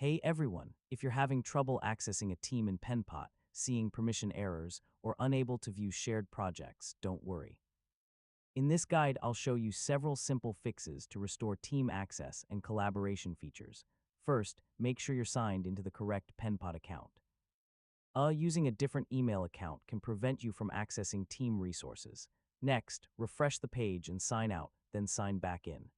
Hey everyone, if you're having trouble accessing a team in Penpot, seeing permission errors, or unable to view shared projects, don't worry. In this guide, I'll show you several simple fixes to restore team access and collaboration features. First, make sure you're signed into the correct Penpot account. Using a different email account can prevent you from accessing team resources. Next, refresh the page and sign out, then sign back in.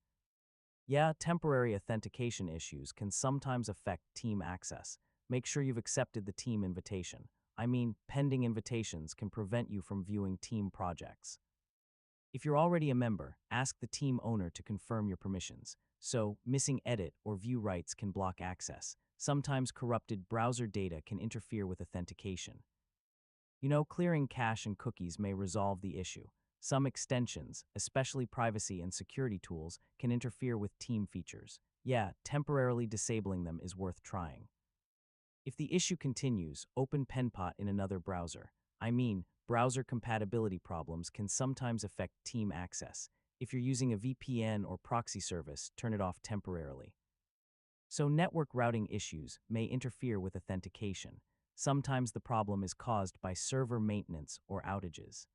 Yeah, temporary authentication issues can sometimes affect team access. Make sure you've accepted the team invitation. Pending invitations can prevent you from viewing team projects. If you're already a member, ask the team owner to confirm your permissions. So, missing edit or view rights can block access. Sometimes corrupted browser data can interfere with authentication. Clearing cache and cookies may resolve the issue. Some extensions, especially privacy and security tools, can interfere with team features. Yeah, temporarily disabling them is worth trying. If the issue continues, open Penpot in another browser. Browser compatibility problems can sometimes affect team access. If you're using a VPN or proxy service, turn it off temporarily. So network routing issues may interfere with authentication. Sometimes the problem is caused by server maintenance or outages.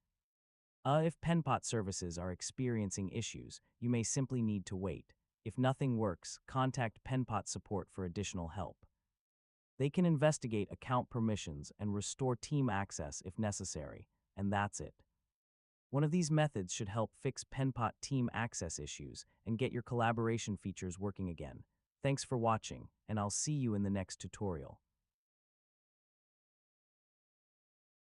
If Penpot services are experiencing issues, you may simply need to wait. If nothing works, contact Penpot support for additional help. They can investigate account permissions and restore team access if necessary, and that's it. One of these methods should help fix Penpot team access issues and get your collaboration features working again. Thanks for watching, and I'll see you in the next tutorial.